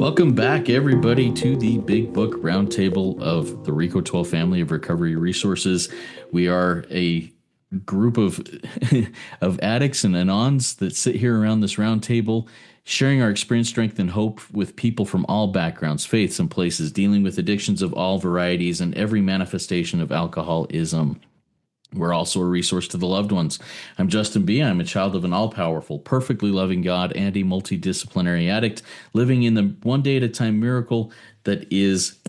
Welcome back, everybody, to the Big Book Roundtable of the RICO 12 family of recovery resources. We are a group of of addicts and anons that sit here around this roundtable, sharing our experience, strength, and hope with people from all backgrounds, faiths, and places, dealing with addictions of all varieties and every manifestation of alcoholism. We're also a resource to the loved ones. I'm Justin B. I'm a child of an all-powerful, perfectly loving God and a multidisciplinary addict, living in the one day at a time miracle that is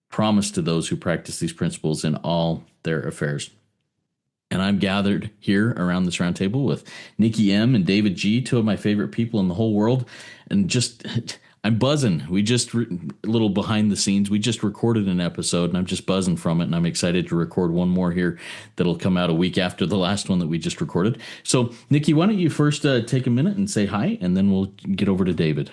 promised to those who practice these principles in all their affairs. And I'm gathered here around this round table with Nikki M. and David G., two of my favorite people in the whole world. And just, I'm buzzing. A little behind the scenes, we just recorded an episode and I'm just buzzing from it. And I'm excited to record one more here that'll come out a week after the last one that we just recorded. So, Nikki, why don't you first take a minute and say hi, and then we'll get over to David.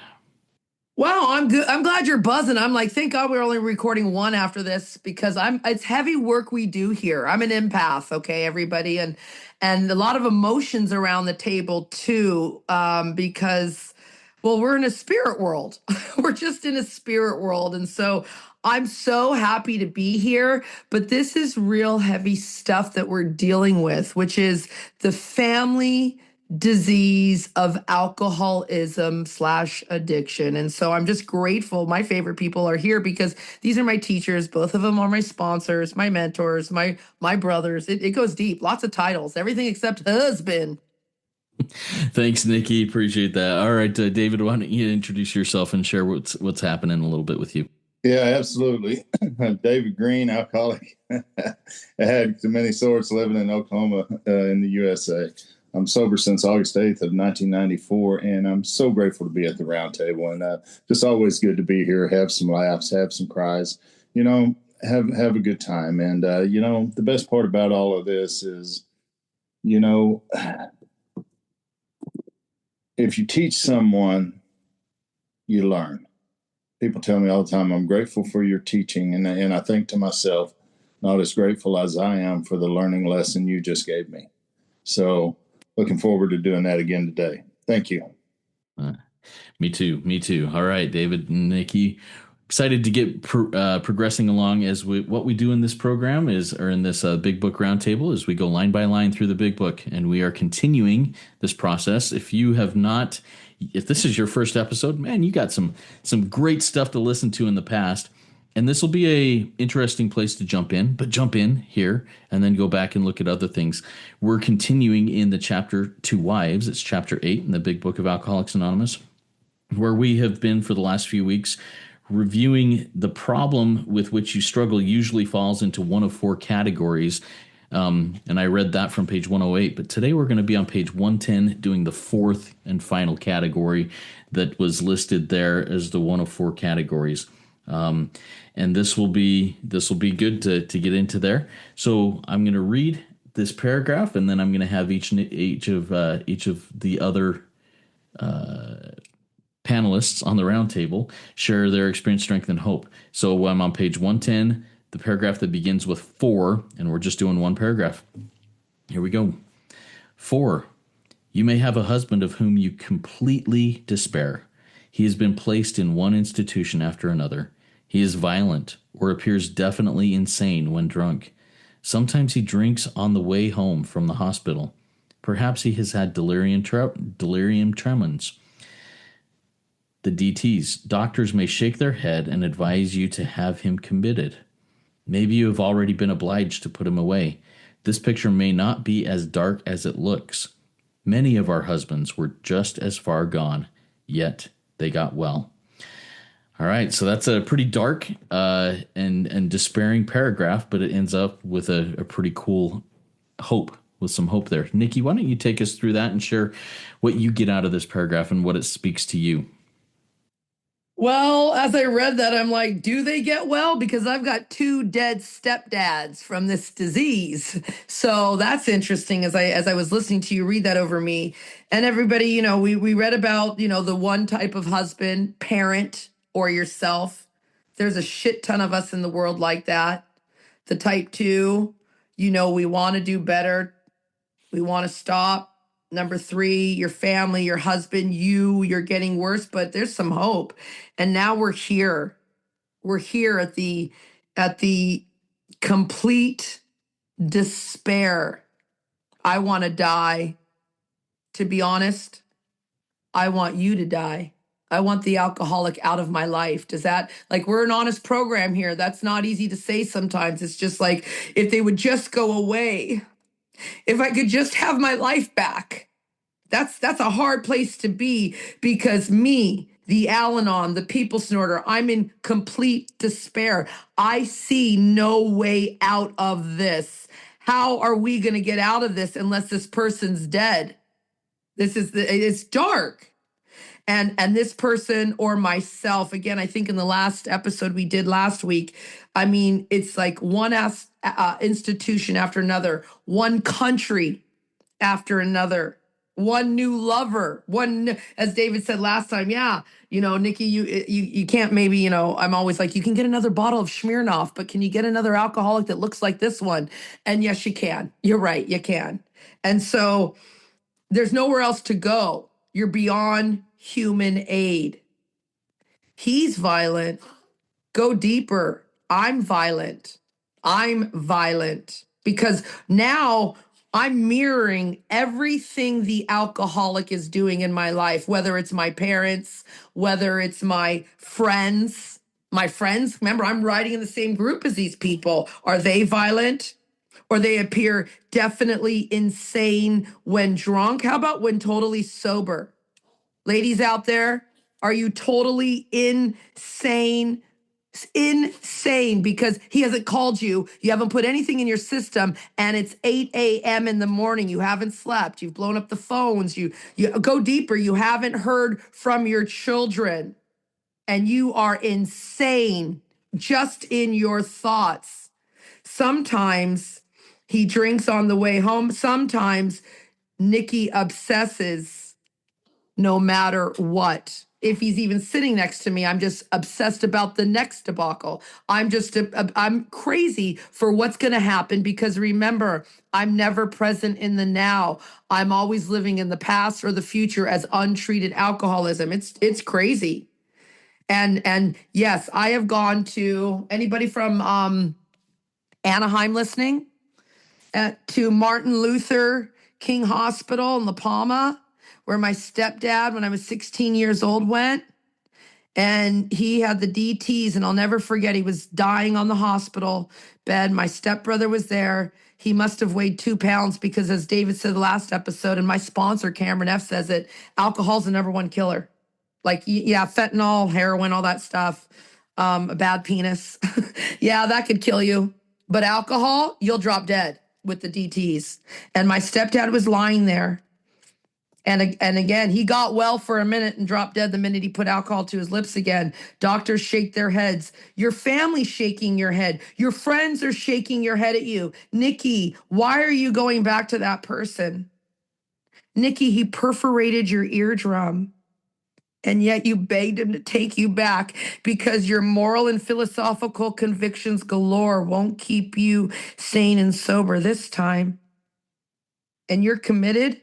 Wow, I'm good. I'm glad you're buzzing. I'm like, thank God we're only recording one after this because it's heavy work we do here. I'm an empath, okay, everybody, and a lot of emotions around the table too, because well, we're in a spirit world. We're just in a spirit world. And so I'm so happy to be here, but this is real heavy stuff that we're dealing with, which is the family disease of alcoholism/addiction. And so I'm just grateful. My favorite people are here because these are my teachers. Both of them are my sponsors, my mentors, my brothers. It goes deep, lots of titles, everything except husband. Thanks, Nikki. Appreciate that. All right, David, why don't you introduce yourself and share what's happening a little bit with you? Yeah, absolutely. David Green, alcoholic, addict of many sorts, living in Oklahoma, in the USA. I'm sober since August 8th of 1994, and I'm so grateful to be at the round table. And just always good to be here, have some laughs, have some cries, have a good time. And, the best part about all of this is, if you teach someone, you learn. People tell me all the time, I'm grateful for your teaching. And I think to myself, not as grateful as I am for the learning lesson you just gave me. So looking forward to doing that again today. Thank you. Me too. All right, David and Nikki, excited to get progressing along as what we do in this program or in this Big Book Roundtable is we go line by line through the Big Book, and we are continuing this process. If this is your first episode, man, you got some great stuff to listen to in the past. And this will be a interesting place to jump in here and then go back and look at other things. We're continuing in the chapter Two Wives. It's chapter 8 in the Big Book of Alcoholics Anonymous, where we have been for the last few weeks reviewing the problem with which you struggle usually falls into one of four categories. And I read that from page 108, but today we're going to be on page 110 doing the fourth and final category that was listed there as the one of four categories. And this will be good to get into there. So I'm going to read this paragraph, and then I'm going to have each of the other panelists on the roundtable share their experience, strength, and hope. So I'm on page 110, the paragraph that begins with 4, and we're just doing one paragraph. Here we go. 4. You may have a husband of whom you completely despair. He has been placed in one institution after another. He is violent or appears definitely insane when drunk. Sometimes he drinks on the way home from the hospital. Perhaps he has had delirium tremens. The DTs. Doctors may shake their head and advise you to have him committed. Maybe you have already been obliged to put him away. This picture may not be as dark as it looks. Many of our husbands were just as far gone, yet they got well. All right, so that's a pretty dark and despairing paragraph, but it ends up with a pretty cool hope, with some hope there. Nikki, why don't you take us through that and share what you get out of this paragraph and what it speaks to you? Well, as I read that, I'm like, do they get well? Because I've got 2 dead stepdads from this disease. So that's interesting as I was listening to you read that over me. And everybody, we read about, the one type of husband, parent, or yourself. There's a shit ton of us in the world like that. The type 2, we want to do better. We want to stop. Number 3, your family, your husband, you're getting worse, but there's some hope. And now we're here. We're here at the complete despair. I want to die. To be honest, I want you to die. I want the alcoholic out of my life. Does that, like, we're an honest program here. That's not easy to say sometimes. It's just like, if they would just go away, if I could just have my life back. That's a hard place to be, because me, the Al-Anon, the people snorter, I'm in complete despair. I see no way out of this. How are we going to get out of this unless this person's dead? It's dark. And this person or myself, again, I think in the last episode we did last week, I mean, it's like one institution after another, one country after another, one new lover, as David said last time. Yeah, Nikki, you can't, maybe, I'm always like, you can get another bottle of Smirnoff, but can you get another alcoholic that looks like this one? And yes, you can. You're right, you can. And so there's nowhere else to go. You're beyond human aid. He's violent. Go deeper. I'm violent. Because now I'm mirroring everything the alcoholic is doing in my life, whether it's my parents, whether it's my friends. My friends, remember, I'm riding in the same group as these people. Are they violent? Or they appear definitely insane when drunk? How about when totally sober? Ladies out there, are you totally insane? Insane because he hasn't called you. You haven't put anything in your system, and it's 8 a.m. in the morning. You haven't slept. You've blown up the phones. You go deeper. You haven't heard from your children, and you are insane just in your thoughts. Sometimes he drinks on the way home. Sometimes Nikki obsesses no matter what. If he's even sitting next to me, I'm just obsessed about the next debacle. I'm crazy for what's going to happen, because remember, I'm never present in the now. I'm always living in the past or the future as untreated alcoholism. It's crazy. And yes, I have gone to, anybody from Anaheim listening, to Martin Luther King Hospital in La Palma, where my stepdad, when I was 16 years old, went. And he had the DTs, and I'll never forget, he was dying on the hospital bed. My stepbrother was there. He must have weighed 2 pounds, because as David said the last episode, and my sponsor, Cameron F., says it, alcohol's the number one killer. Like, yeah, fentanyl, heroin, all that stuff, a bad penis. Yeah, that could kill you. But alcohol, you'll drop dead with the DTs. And my stepdad was lying there. And again, he got well for a minute and dropped dead the minute he put alcohol to his lips again. Doctors shake their heads. Your family's shaking your head. Your friends are shaking your head at you. Nikki, why are you going back to that person? Nikki, he perforated your eardrum. And yet you begged him to take you back, because your moral and philosophical convictions galore won't keep you sane and sober this time. And you're committed?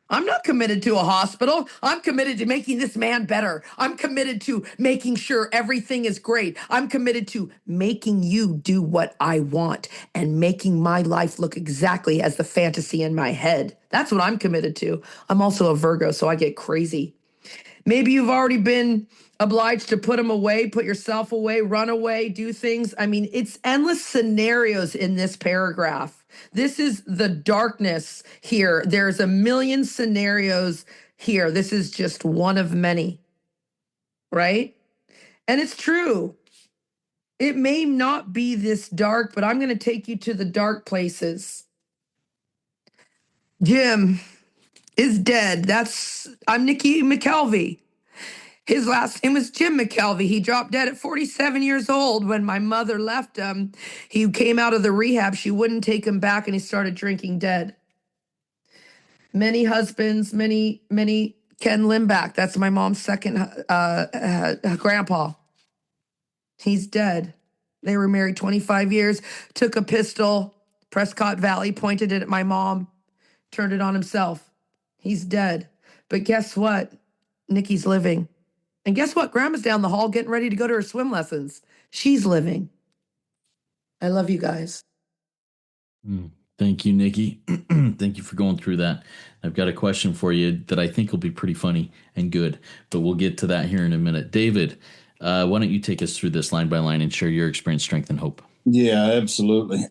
I'm not committed to a hospital. I'm committed to making this man better. I'm committed to making sure everything is great. I'm committed to making you do what I want and making my life look exactly as the fantasy in my head. That's what I'm committed to. I'm also a Virgo, so I get crazy. Maybe you've already been obliged to put them away, put yourself away, run away, do things. I mean, it's endless scenarios in this paragraph. This is the darkness here. There's a million scenarios here. This is just one of many, right? And it's true. It may not be this dark, but I'm going to take you to the dark places. Jim is dead. I'm Nikki McKelvey. His last name was Jim McKelvey. He dropped dead at 47 years old when my mother left him. He came out of the rehab. She wouldn't take him back, and he started drinking dead. Many husbands, many Ken Limback. That's my mom's second grandpa. He's dead. They were married 25 years, took a pistol, Prescott Valley, pointed it at my mom, turned it on himself. He's dead. But guess what? Nikki's living. And guess what? Grandma's down the hall getting ready to go to her swim lessons. She's living. I love you guys. Thank you, Nikki. Thank you for going through that. I've got a question for you that I think will be pretty funny and good, but we'll get to that here in a minute. David, why don't you take us through this line by line and share your experience, strength, and hope? Yeah, absolutely.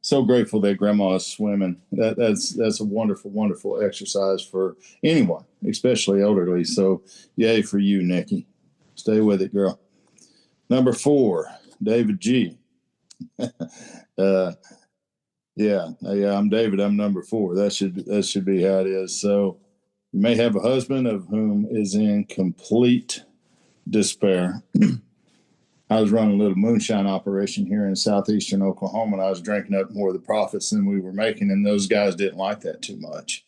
So grateful that Grandma is swimming. That's a wonderful, wonderful exercise for anyone, especially elderly. So yay for you, Nikki. Stay with it, girl. Number 4, David G. I'm David. I'm number 4. That should be how it is. So you may have a husband of whom is in complete despair. I was running a little moonshine operation here in southeastern Oklahoma, and I was drinking up more of the profits than we were making, and those guys didn't like that too much.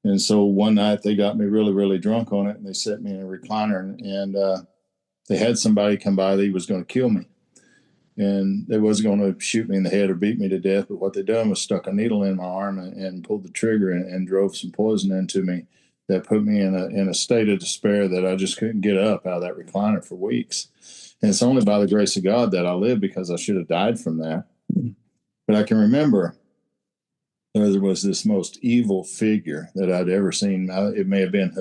And so one night they got me really, really drunk on it, and they set me in a recliner, and they had somebody come by that he was going to kill me. And they wasn't going to shoot me in the head or beat me to death, but what they done was stuck a needle in my arm and pulled the trigger and drove some poison into me that put me in a state of despair that I just couldn't get up out of that recliner for weeks. And it's only by the grace of God that I live, because I should have died from that. But I can remember there was this most evil figure that I'd ever seen. It may have been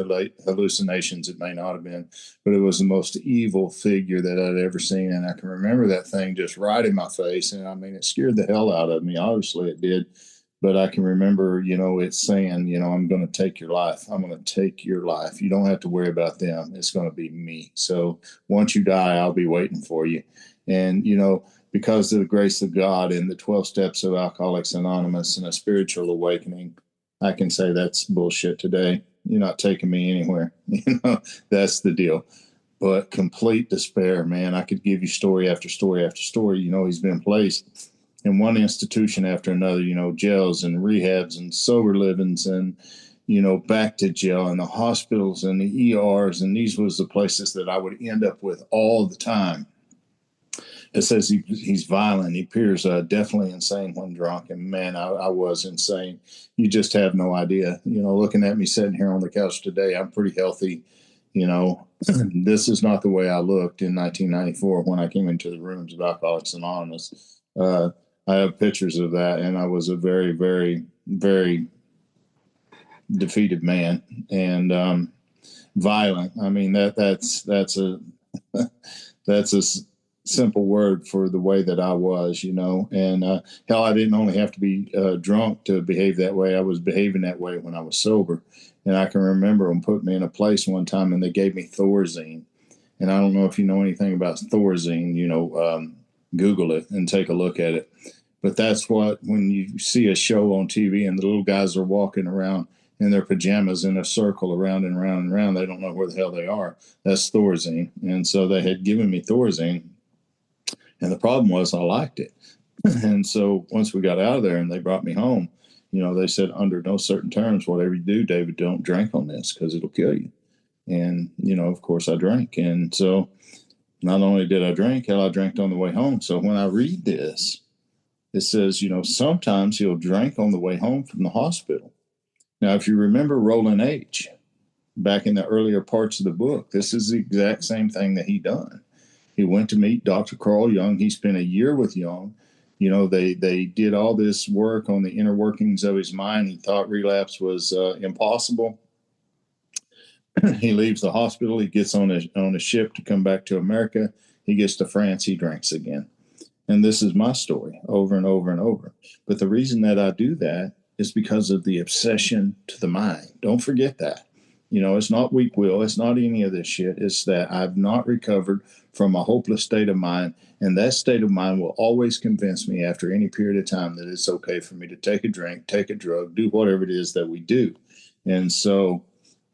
hallucinations. It may not have been, but it was the most evil figure that I'd ever seen. And I can remember that thing just right in my face. And I mean, it scared the hell out of me. Obviously it did. But I can remember, it's saying, I'm going to take your life. I'm going to take your life. You don't have to worry about them. It's going to be me. So once you die, I'll be waiting for you. And, because of the grace of God and the 12 steps of Alcoholics Anonymous and a spiritual awakening, I can say that's bullshit today. You're not taking me anywhere. That's the deal. But complete despair, man. I could give you story after story after story. He's been placed in one institution after another, jails and rehabs and sober livings and, back to jail and the hospitals and the ERs. And these was the places that I would end up with all the time. It says he's violent. He appears definitely insane when drunk. And man, I was insane. You just have no idea. Looking at me sitting here on the couch today, I'm pretty healthy. This is not the way I looked in 1994 when I came into the rooms of Alcoholics Anonymous. I have pictures of that, and I was a very, very, very defeated man and violent. I mean, that's a that's a simple word for the way that I was, and hell, I didn't only have to be drunk to behave that way. I was behaving that way when I was sober. And I can remember them put me in a place one time and they gave me Thorazine. And I don't know if you know anything about Thorazine, Google it and take a look at it. But that's what, when you see a show on TV and the little guys are walking around in their pajamas in a circle around and around and around, they don't know where the hell they are. That's Thorazine. And so they had given me Thorazine. And the problem was I liked it. And so once we got out of there and they brought me home, they said, under no certain terms, whatever you do, David, don't drink on this because it'll kill you. And, of course I drank. And so not only did I drink, hell, I drank on the way home. So when I read this, it says, sometimes he'll drink on the way home from the hospital. Now, if you remember Roland H., back in the earlier parts of the book, this is the exact same thing that he done. He went to meet Dr. Carl Jung. He spent a year with Jung. They did all this work on the inner workings of his mind. He thought relapse was impossible. He leaves the hospital. He gets on a ship to come back to America. He gets to France. He drinks again. And this is my story over and over and over. But the reason that I do that is because of the obsession to the mind. Don't forget that. It's not weak will. It's not any of this shit. It's that I've not recovered from a hopeless state of mind. And that state of mind will always convince me after any period of time that it's okay for me to take a drink, take a drug, do whatever it is that we do. And so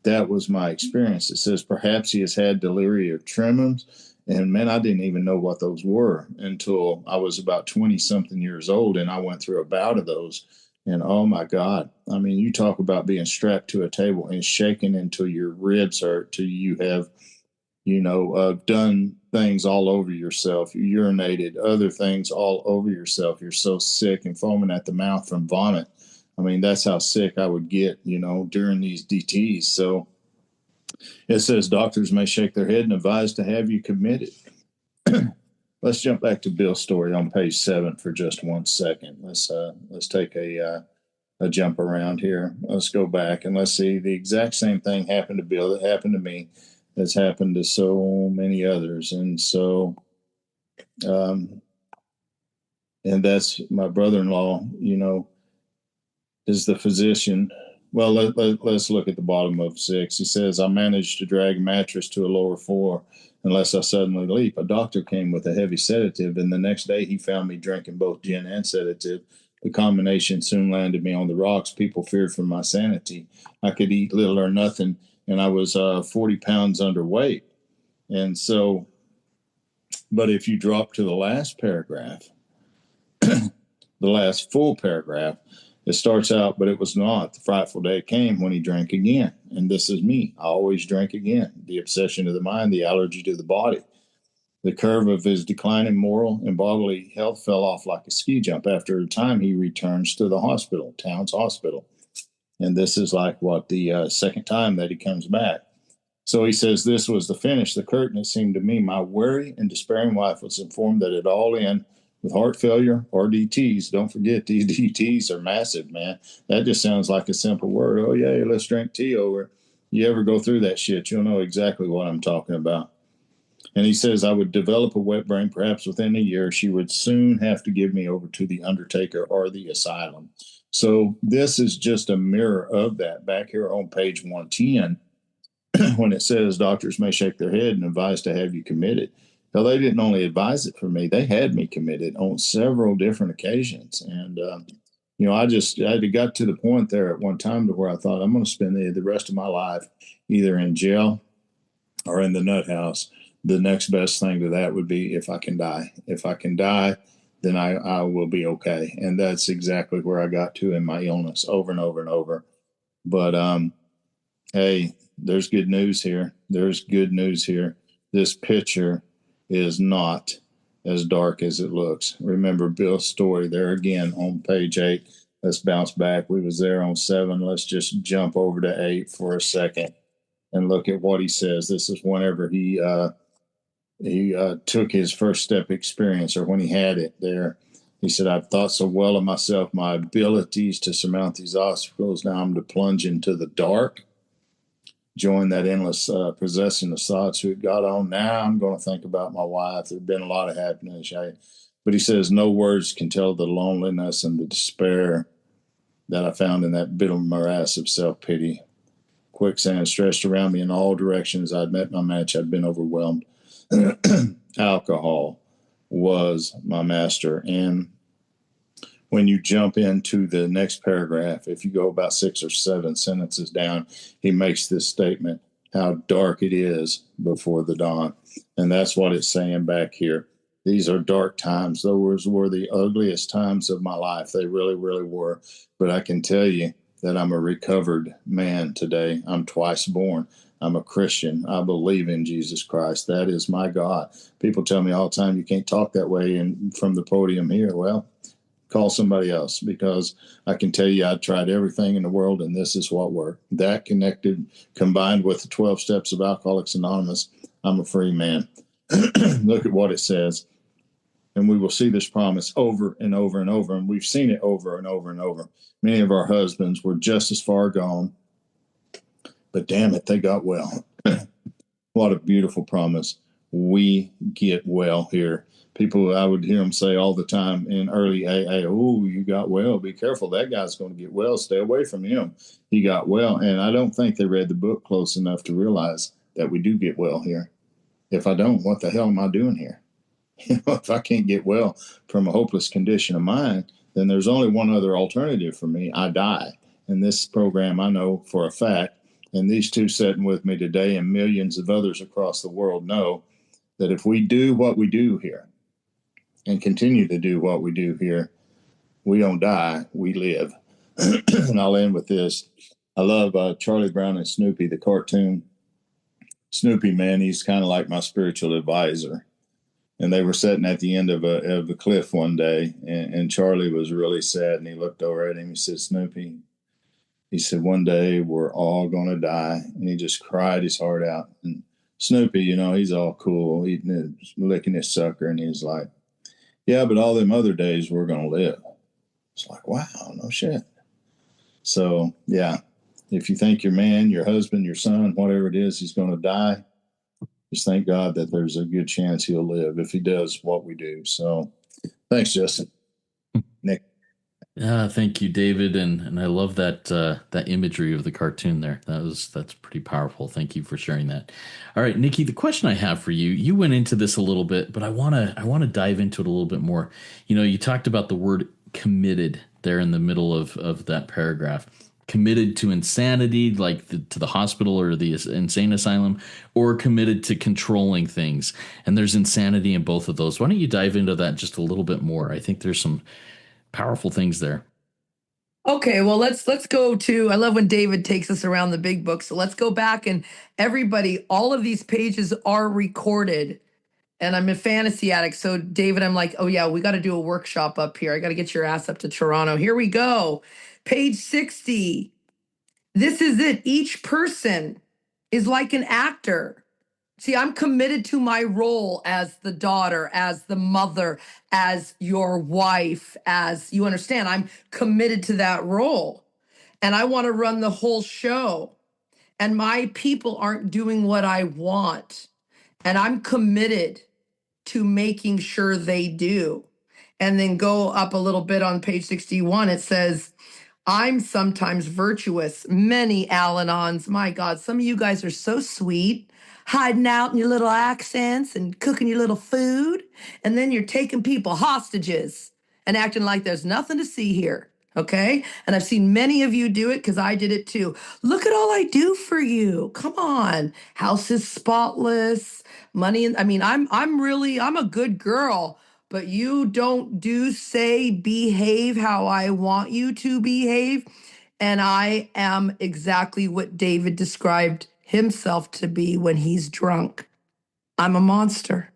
that was my experience. It says perhaps he has had delirium tremens. And man, I didn't even know what those were until I was about 20 something years old. And I went through a bout of those. And oh my God, I mean, you talk about being strapped to a table and shaken until your ribs hurt, till you have, done things all over yourself, urinated, other things all over yourself. You're so sick and foaming at the mouth from vomit. I mean, that's how sick I would get, during these DTs. So it says doctors may shake their head and advise to have you committed. Let's jump back to Bill's story on page 7 for just 1 second. Let's take a jump around here. Let's go back and let's see the exact same thing happened to Bill that happened to me, that's happened to so many others. And so, and that's my brother-in-law, is the physician. Well, let's look at the bottom of 6. He says, I managed to drag a mattress to a lower floor unless I suddenly leap. A doctor came with a heavy sedative, and the next day he found me drinking both gin and sedative. The combination soon landed me on the rocks. People feared for my sanity. I could eat little or nothing, and I was 40 pounds underweight. And so, but if you drop to the last paragraph, the last full paragraph, it starts out, but it was not. The frightful day came when he drank again. And this is me. I always drink again. The obsession of the mind, the allergy to the body. The curve of his declining moral and bodily health fell off like a ski jump. After a time, he returns to the hospital, town's hospital. And this is like the second time that he comes back. So he says, this was the finish, the curtain. It seemed to me my weary and despairing wife was informed that it all in with heart failure or DTs. Don't forget, these DTs are massive, man. That just sounds like a simple word. Oh, yeah, let's drink tea over. You ever go through that shit, you'll know exactly what I'm talking about. And he says, I would develop a wet brain perhaps within a year. She would soon have to give me over to the undertaker or the asylum. So this is just a mirror of that back here on page 110 when it says doctors may shake their head and advise to have you committed. Now, they didn't only advise it for me, they had me committed on several different occasions. And, I got to the point there at one time to where I thought I'm going to spend the rest of my life either in jail or in the nut house. The next best thing to that would be if I can die. If I can die, then I will be okay. And that's exactly where I got to in my illness over and over and over. But, hey, there's good news here. There's good news here. This picture is not as dark as it looks. Remember Bill's story there again on page 8. Let's bounce back. We was there on 7. Let's just jump over to 8 for a second and look at what he says. This is whenever he took his first step experience, or when he had it there. He said, I've thought so well of myself, my abilities to surmount these obstacles. Now I'm to plunge into the dark, join that endless possession of thoughts who had got on. Now I'm going to think about my wife. There's been a lot of happiness. But he says, no words can tell the loneliness and the despair that I found in that bitter morass of self-pity. Quicksand stretched around me in all directions. I'd met my match. I'd been overwhelmed. Alcohol was my master. And when you jump into the next paragraph, if you go about 6 or 7 sentences down, he makes this statement, how dark it is before the dawn. And that's what it's saying back here. These are dark times. Those were the ugliest times of my life. They really, really were. But I can tell you that I'm a recovered man today. I'm twice born. I'm a Christian. I believe in Jesus Christ. That is my God. People tell me all the time, you can't talk that way from the podium here. Well, call somebody else, because I can tell you I tried everything in the world, and this is what worked. That combined with the 12 steps of Alcoholics Anonymous, I'm a free man. Look at what it says. And we will see this promise over and over and over. And we've seen it over and over and over. Many of our husbands were just as far gone, but damn it, they got well. What a beautiful promise. We get well here. People, I would hear them say all the time in early AA, oh, you got well. Be careful. That guy's going to get well. Stay away from him. He got well. And I don't think they read the book close enough to realize that we do get well here. If I don't, what the hell am I doing here? If I can't get well from a hopeless condition of mind, then there's only one other alternative for me. I die. And this program, I know for a fact, and these two sitting with me today and millions of others across the world know that if we do what we do here and continue to do what we do here, we don't die, we live. And I'll end with this. I love Charlie Brown and Snoopy, the cartoon. Snoopy, man, he's kind of like my spiritual advisor. And they were sitting at the end of a cliff one day, and Charlie was really sad, and he looked over at him. He said, Snoopy, he said, one day we're all going to die. And he just cried his heart out. And Snoopy, you know, he's all cool, eating his, licking his sucker. And he's like, yeah, but all them other days we're going to live. It's like, wow, no shit. So, yeah, if you think your man, your husband, your son, whatever it is, he's going to die, just thank God that there's a good chance he'll live if he does what we do. So thanks, Justin. Nick. Yeah, thank you, David, and I love that that imagery of the cartoon there. That's pretty powerful. Thank you for sharing that. All right, Nikki, the question I have for you, you went into this a little bit, but I wanna dive into it a little bit more. You know, you talked about the word committed there in the middle of that paragraph. Committed to insanity, like to the hospital or the insane asylum, or committed to controlling things. And there's insanity in both of those. Why don't you dive into that just a little bit more? I think there's some powerful things there. Okay, well let's go to, I love when David takes us around the big book. So let's go back, and everybody, all of these pages are recorded. And I'm a fantasy addict. So David, I'm like, oh yeah, we got to do a workshop up here. I got to get your ass up to Toronto. Here we go. Page 60. This is it. Each person is like an actor. See, I'm committed to my role as the daughter, as the mother, as your wife, as you understand, I'm committed to that role. And I want to run the whole show. And my people aren't doing what I want. And I'm committed to making sure they do. And then go up a little bit on page 61. It says, I'm sometimes virtuous. Many Al-Anons. My God, some of you guys are so sweet, hiding out in your little accents and cooking your little food. And then you're taking people hostages and acting like there's nothing to see here. Okay. And I've seen many of you do it because I did it too. Look at all I do for you. Come on. House is spotless. Money. I mean, I'm a good girl, but you don't do, say, behave how I want you to behave. And I am exactly what David described himself to be when he's drunk. I'm a monster.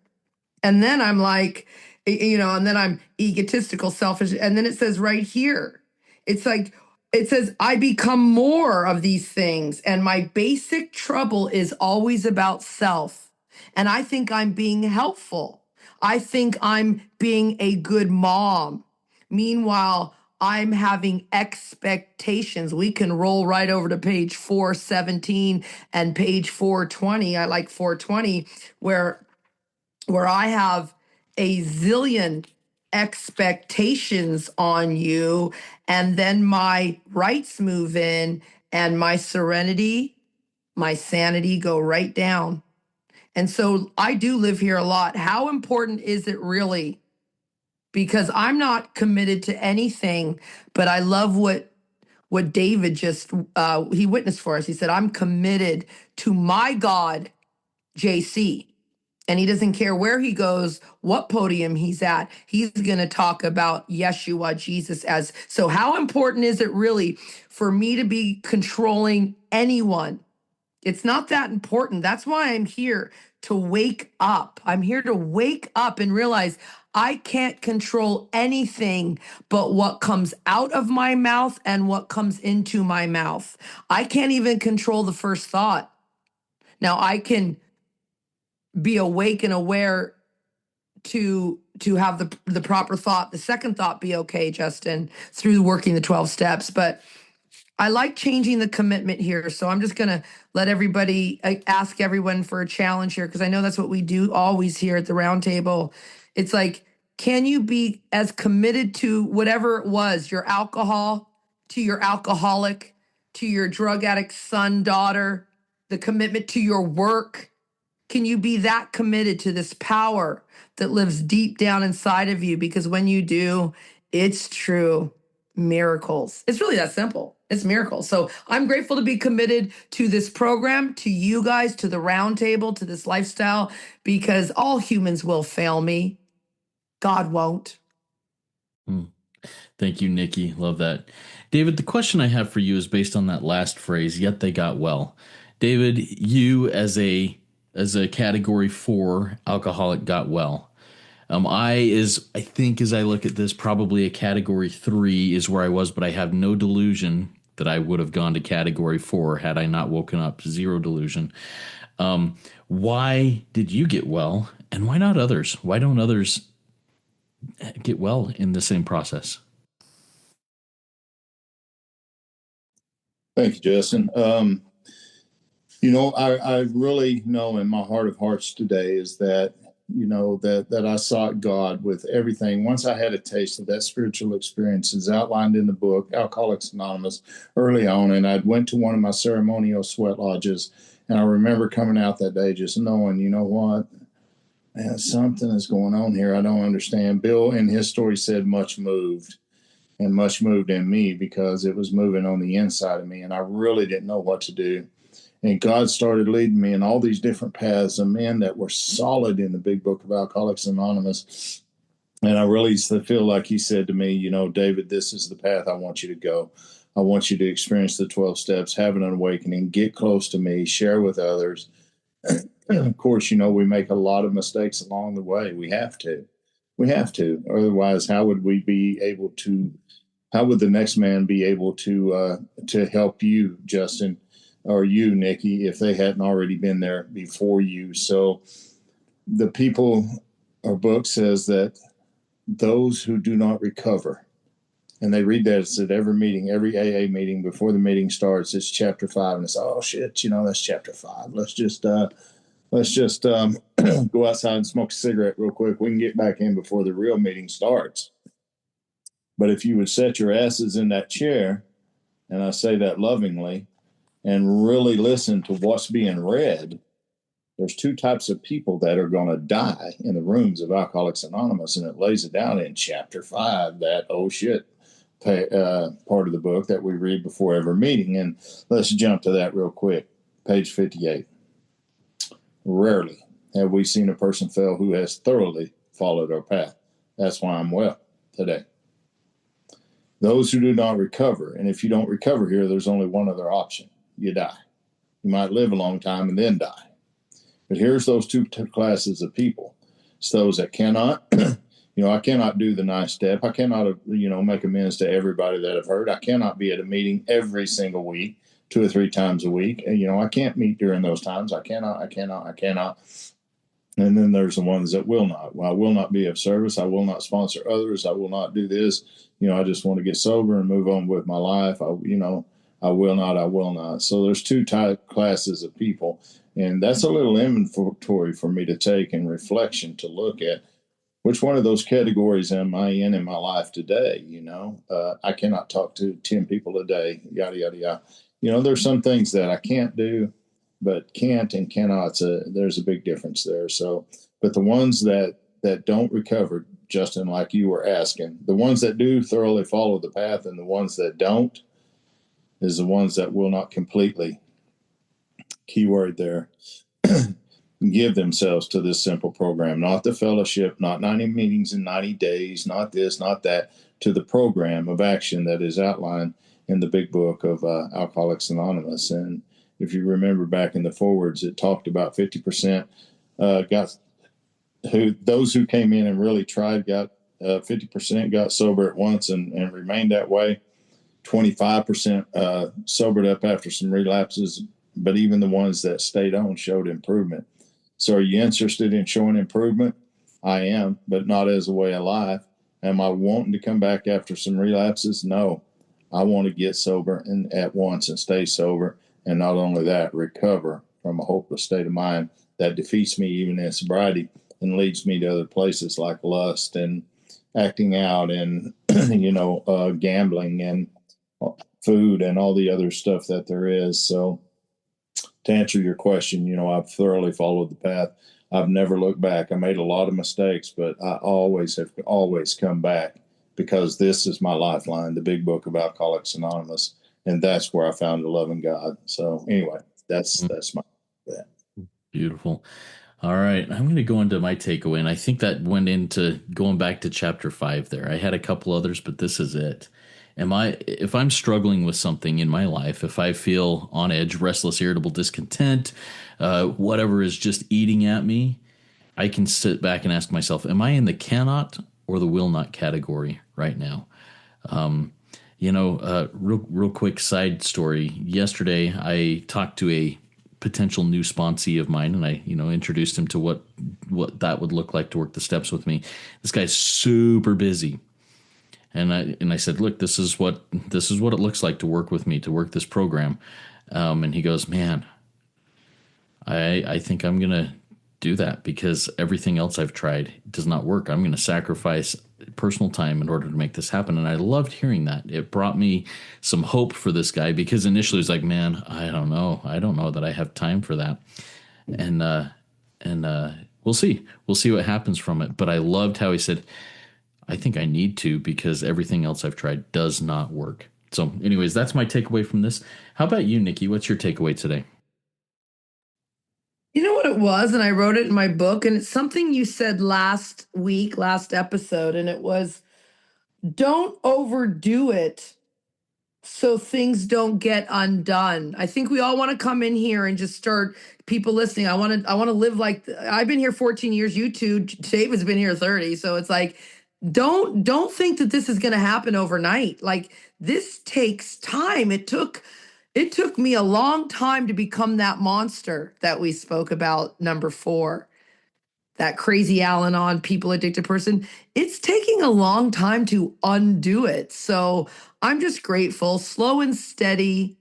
And then I'm like, and then I'm egotistical, selfish. And then it says right here, it's like, it says, I become more of these things. And my basic trouble is always about self. And I think I'm being helpful. I think I'm being a good mom. Meanwhile, I'm having expectations. We can roll right over to page 417 and page 420. I like 420, where I have a zillion expectations on you, and then my rights move in, and my serenity, my sanity go right down. And so I do live here a lot. How important is it really? Because I'm not committed to anything, but I love what David just he witnessed for us. He said, I'm committed to my God, JC. And he doesn't care where he goes, what podium he's at. He's going to talk about Yeshua, Jesus, as. So how important is it really for me to be controlling anyone? It's not that important. That's why I'm here, to wake up. I'm here to wake up and realize I can't control anything but what comes out of my mouth and what comes into my mouth. I can't even control the first thought. Now I can be awake and aware to have the proper thought. The second thought be okay, Justin, through working the 12 steps. But I like changing the commitment here. So I'm just going to let everybody, ask everyone for a challenge here, because I know that's what we do always here at the round table. It's like, can you be as committed to whatever it was, your alcohol, to your alcoholic, to your drug addict son, daughter, the commitment to your work? Can you be that committed to this power that lives deep down inside of you? Because when you do, it's true. Miracles. It's really that simple. It's miracles. So I'm grateful to be committed to this program, to you guys, to the round table, to this lifestyle, because all humans will fail me. God won't. Thank you, Nikki. Love that. David, the question I have for you is based on that last phrase, yet they got well. David, you as a category 4 alcoholic got well. I think as I look at this, probably a category 3 is where I was, but I have no delusion that I would have gone to category 4 had I not woken up. Zero delusion. Why did you get well, and why not others? Why don't others get well in the same process? Thank you, Justin. I really know in my heart of hearts today is that, that I sought God with everything. Once I had a taste of that spiritual experience as outlined in the book, Alcoholics Anonymous, early on, and I went to one of my ceremonial sweat lodges, and I remember coming out that day just knowing, you know what, man, something is going on here. I don't understand. Bill in his story said much moved. And much moved in me because it was moving on the inside of me, and I really didn't know what to do. And God started leading me in all these different paths of men that were solid in the Big Book of Alcoholics Anonymous. And I really feel like he said to me, David, this is the path I want you to go. I want you to experience the 12 steps, have an awakening, get close to me, share with others. Of course, we make a lot of mistakes along the way. We have to. Otherwise, how would the next man be able to help you, Justin, or you, Nikki, if they hadn't already been there before you? So the our book says that those who do not recover, and they read that at every meeting, every AA meeting before the meeting starts, it's chapter 5, and it's, oh shit, that's chapter 5. Let's just go outside and smoke a cigarette real quick. We can get back in before the real meeting starts. But if you would set your asses in that chair, and I say that lovingly, and really listen to what's being read, there's 2 types of people that are going to die in the rooms of Alcoholics Anonymous, and it lays it down in chapter 5, that part of the book that we read before every meeting. And let's jump to that real quick. Page 58. Rarely have we seen a person fail who has thoroughly followed our path. That's why I'm well today. Those who do not recover, and if you don't recover here, there's only one other option. You die. You might live a long time and then die. But here's those 2 classes of people. It's those that cannot, I cannot do the 9th step. I cannot, make amends to everybody that I've hurt. I cannot be at a meeting every single week, 2 or 3 times a week. I can't meet during those times. I cannot. And then there's the ones that will not. Well, I will not be of service. I will not sponsor others. I will not do this. I just want to get sober and move on with my life. I will not. So there's 2 classes of people. And that's a little inventory for me to take and reflection to look at which one of those categories am I in my life today. I cannot talk to 10 people a day, yada, yada, yada. There's some things that I can't do, but can't and cannot, there's a big difference there. So, but the ones that don't recover, Justin, like you were asking, the ones that do thoroughly follow the path and the ones that don't is the ones that will not completely, keyword there, give themselves to this simple program, not the fellowship, not 90 meetings in 90 days, not this, not that, to the program of action that is outlined in the Big Book of Alcoholics Anonymous. And if you remember back in the forwards, it talked about 50% those who came in and really tried got 50% got sober at once and remained that way. 25% sobered up after some relapses, but even the ones that stayed on showed improvement. So are you interested in showing improvement? I am, but not as a way of life. Am I wanting to come back after some relapses? No. I want to get sober and at once and stay sober. And not only that, recover from a hopeless state of mind that defeats me even in sobriety and leads me to other places like lust and acting out and, gambling and food and all the other stuff that there is. So to answer your question, I've thoroughly followed the path. I've never looked back. I made a lot of mistakes, but I have always come back because this is my lifeline, the Big Book of Alcoholics Anonymous. And that's where I found a loving God. So anyway, that's my that. Beautiful. All right. I'm going to go into my takeaway. And I think that went into going back to chapter 5 there. I had a couple others, but this is it. If I'm struggling with something in my life, if I feel on edge, restless, irritable, discontent, whatever is just eating at me, I can sit back and ask myself, am I in the cannot or the will not category right now? Real quick side story. Yesterday, I talked to a potential new sponsee of mine, and I, introduced him to what that would look like to work the steps with me. This guy's super busy, and I said, look, this is what it looks like to work with me, to work this program. And he goes, man, I think I'm gonna do that because everything else I've tried does not work. I'm going to sacrifice personal time in order to make this happen. And I loved hearing that. It brought me some hope for this guy because initially it was like, man, I don't know that I have time for that. And we'll see what happens from it. But I loved how he said, I think I need to because everything else I've tried does not work. So anyways, that's my takeaway from this. How about you, Nikki? What's your takeaway today? You know what it was? And I wrote it in my book, and it's something you said last episode, and it was, don't overdo it so things don't get undone. I think we all want to come in here and just start, people listening. I want to live like, I've been here 14 years. You too. David's been here 30. So it's like, don't think that this is going to happen overnight. Like, this takes time. It took me a long time to become that monster that we spoke about, number 4, that crazy Al-Anon people addicted person. It's taking a long time to undo it. So I'm just grateful, slow and steady.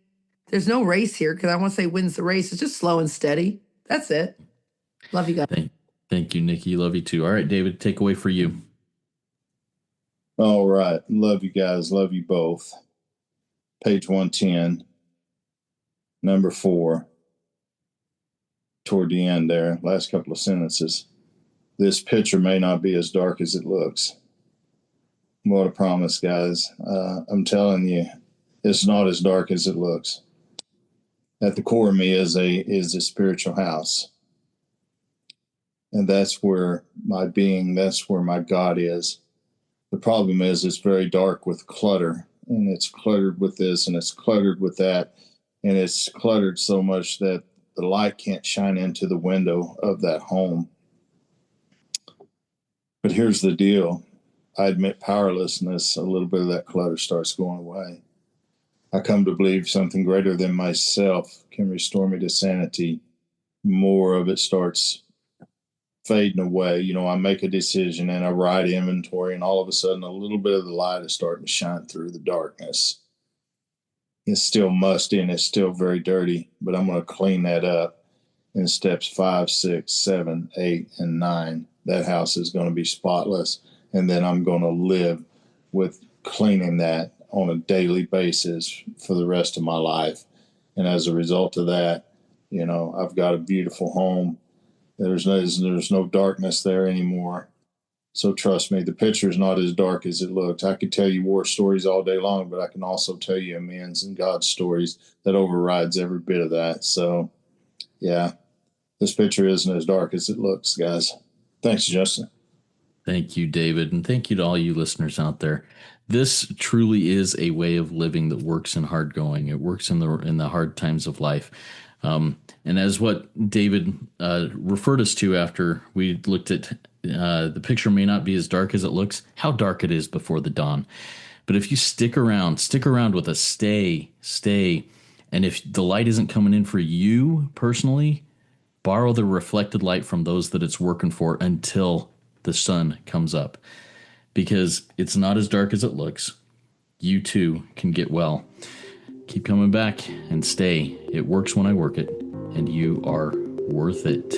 There's no race here because I want to say wins the race. It's just slow and steady. That's it. Love you guys. Thank you, Nikki. Love you too. All right, David, takeaway for you. All right. Love you guys. Love you both. Page 110. Number 4, toward the end there, last couple of sentences. This picture may not be as dark as it looks. What a promise, guys. I'm telling you, it's not as dark as it looks. At the core of me is a spiritual house. And that's where my being, that's where my God is. The problem is it's very dark with clutter, and it's cluttered with this, and it's cluttered with that. And it's cluttered so much that the light can't shine into the window of that home. But here's the deal. I admit powerlessness, a little bit of that clutter starts going away. I come to believe something greater than myself can restore me to sanity. More of it starts fading away. I make a decision and I write inventory, and all of a sudden a little bit of the light is starting to shine through the darkness. It's still musty and it's still very dirty, but I'm going to clean that up in steps 5, 6, 7, 8, and 9. That house is going to be spotless. And then I'm going to live with cleaning that on a daily basis for the rest of my life. And as a result of that, I've got a beautiful home. There's no darkness there anymore. So trust me, the picture is not as dark as it looks. I could tell you war stories all day long, but I can also tell you amens and God stories that overrides every bit of that. So, yeah, this picture isn't as dark as it looks, guys. Thanks, Justin. Thank you, David, and thank you to all you listeners out there. This truly is a way of living that works in hard going. It works in the hard times of life. And as what David referred us to after we looked at the picture may not be as dark as it looks, how dark it is before the dawn. But if you stick around with a stay. And if the light isn't coming in for you personally, borrow the reflected light from those that it's working for until the sun comes up. Because it's not as dark as it looks. You too can get well. Keep coming back and stay. It works when I work it, and you are worth it.